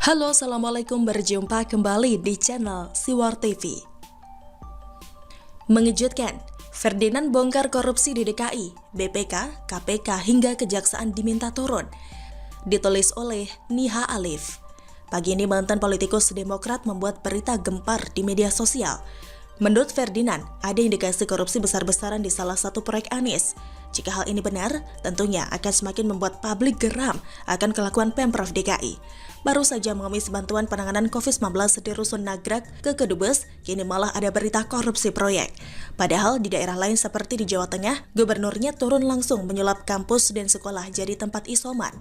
Halo, Assalamualaikum, berjumpa kembali di channel Siwar TV. Mengejutkan, Ferdinand bongkar korupsi di DKI, BPK, KPK hingga Kejaksaan diminta turun. Ditulis oleh Niha Alif. Pagi ini mantan politikus Demokrat membuat berita gempar di media sosial. Menurut Ferdinand, ada indikasi korupsi besar-besaran di salah satu proyek Anies. Jika hal ini benar, tentunya akan semakin membuat publik geram akan kelakuan Pemprov DKI. Baru saja mengemis bantuan penanganan COVID-19 di Rusun Nagrak ke Kedubes, kini malah ada berita korupsi proyek. Padahal di daerah lain seperti di Jawa Tengah, gubernurnya turun langsung menyulap kampus dan sekolah jadi tempat isoman.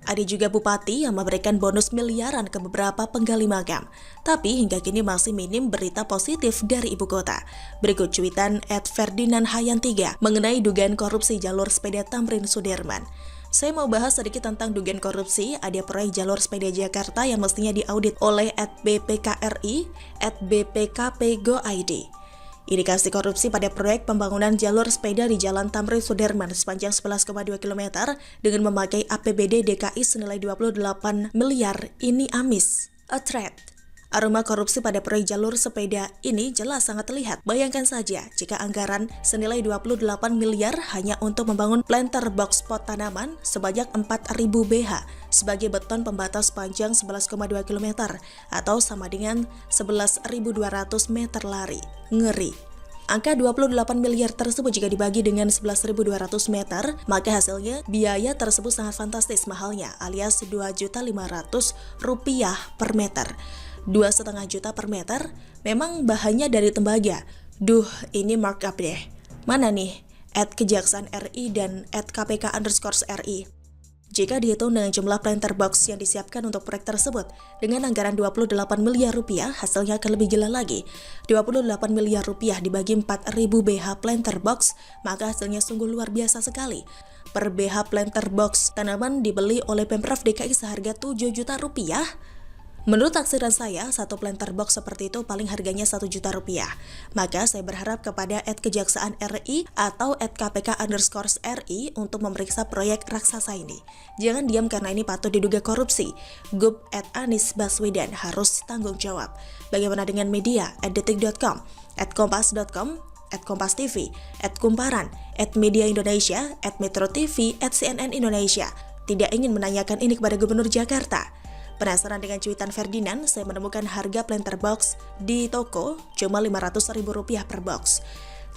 Ada juga bupati yang memberikan bonus miliaran ke beberapa penggali makam. Tapi hingga kini masih minim berita positif dari ibu kota. Berikut cuitan @ferdinandhayan3 mengenai dugaan korupsi jalur sepeda Tamrin Sudirman. Saya mau bahas sedikit tentang dugaan korupsi. Ada proyek jalur sepeda Jakarta yang mestinya diaudit oleh @bpkri, @bpkp.go.id. Indikasi korupsi pada proyek pembangunan jalur sepeda di Jalan Tamrin Sudirman sepanjang 11,2 km dengan memakai APBD DKI senilai 28 miliar ini amis. A threat. Aroma korupsi pada proyek jalur sepeda ini jelas sangat terlihat. Bayangkan saja jika anggaran senilai 28 miliar hanya untuk membangun planter box pot tanaman sebanyak 4.000 BH sebagai beton pembatas panjang 11,2 km atau sama dengan 11.200 meter lari. Ngeri. Angka 28 miliar tersebut jika dibagi dengan 11.200 meter, maka hasilnya biaya tersebut sangat fantastis mahalnya, alias Rp2.500.000 per meter. 2,5 juta per meter, memang bahannya dari tembaga. Duh, ini markup deh. Mana nih? @kejaksaan RI dan @kpk_RI. Jika dihitung dengan jumlah planter box yang disiapkan untuk proyek tersebut, dengan anggaran 28 miliar rupiah, hasilnya akan lebih gila lagi. 28 miliar rupiah dibagi 4.000 BH planter box, maka hasilnya sungguh luar biasa sekali. Per BH planter box tanaman dibeli oleh Pemprov DKI seharga 7 juta rupiah. Menurut taksiran saya, satu planter box seperti itu paling harganya 1 juta rupiah. Maka saya berharap kepada @kejaksaan RI atau @kpk_RI untuk memeriksa proyek raksasa ini. Jangan diam karena ini patut diduga korupsi. Gub @Anies Baswedan harus tanggung jawab. Bagaimana dengan media? @detik.com, @kompas.com, @kompas.tv, @kumparan, @media Indonesia, @metro TV, @CNN Indonesia. Tidak ingin menanyakan ini kepada Gubernur Jakarta. Penasaran dengan cuitan Ferdinand, saya menemukan harga planter box di toko cuma Rp500.000 per box.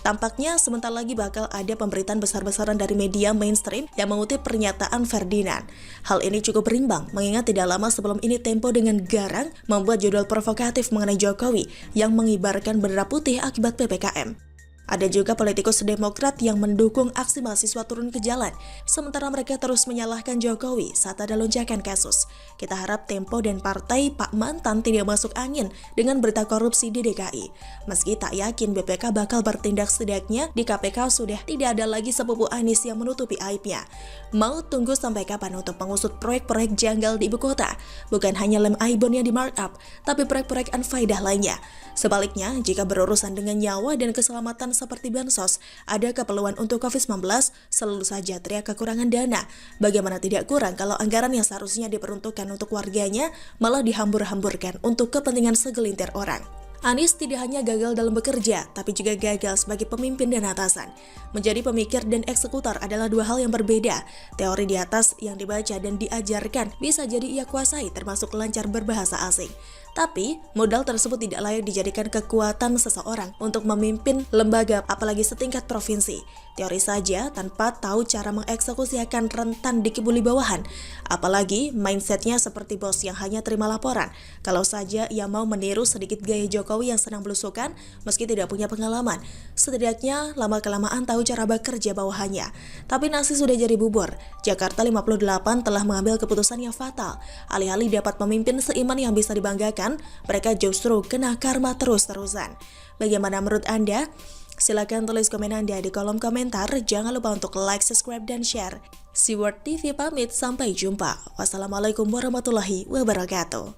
Tampaknya sebentar lagi bakal ada pemberitaan besar-besaran dari media mainstream yang mengutip pernyataan Ferdinand. Hal ini cukup berimbang, mengingat tidak lama sebelum ini Tempo dengan garang membuat judul provokatif mengenai Jokowi yang mengibarkan bendera putih akibat PPKM. Ada juga politikus Demokrat yang mendukung aksi mahasiswa turun ke jalan, sementara mereka terus menyalahkan Jokowi saat ada lonjakan kasus. Kita harap Tempo dan partai Pak Mantan tidak masuk angin dengan berita korupsi di DKI. Meski tak yakin BPK bakal bertindak, setidaknya di KPK sudah tidak ada lagi sepupu Anies yang menutupi aibnya. Mau tunggu sampai kapan untuk mengusut proyek-proyek janggal di ibu kota? Bukan hanya lem Aibon yang di markup, tapi proyek-proyek unfaedah lainnya. Sebaliknya, jika berurusan dengan nyawa dan keselamatan seperti bansos, ada keperluan untuk COVID-19, selalu saja teriak kekurangan dana. Bagaimana tidak kurang kalau anggaran yang seharusnya diperuntukkan untuk warganya malah dihambur-hamburkan untuk kepentingan segelintir orang. Anies tidak hanya gagal dalam bekerja, tapi juga gagal sebagai pemimpin dan atasan. Menjadi pemikir dan eksekutor adalah dua hal yang berbeda. Teori di atas yang dibaca dan diajarkan bisa jadi ia kuasai, termasuk lancar berbahasa asing. Tapi, modal tersebut tidak layak dijadikan kekuatan seseorang untuk memimpin lembaga, apalagi setingkat provinsi. Teori saja tanpa tahu cara mengeksekusi akan rentan dikibuli bawahan. Apalagi mindsetnya seperti bos yang hanya terima laporan. Kalau saja ia mau meniru sedikit gaya Jokowi yang senang belusukan, meski tidak punya pengalaman. Setidaknya lama-kelamaan tahu cara bekerja bawahannya. Tapi nasi sudah jadi bubur. Jakarta 58 telah mengambil keputusan yang fatal. Alih-alih dapat memimpin seiman yang bisa dibanggakan, mereka justru kena karma terus-terusan. Bagaimana menurut Anda? Silakan tulis komen Anda di kolom komentar. Jangan lupa untuk like, subscribe, dan share. Siwar TV pamit, sampai jumpa. Wassalamualaikum warahmatullahi wabarakatuh.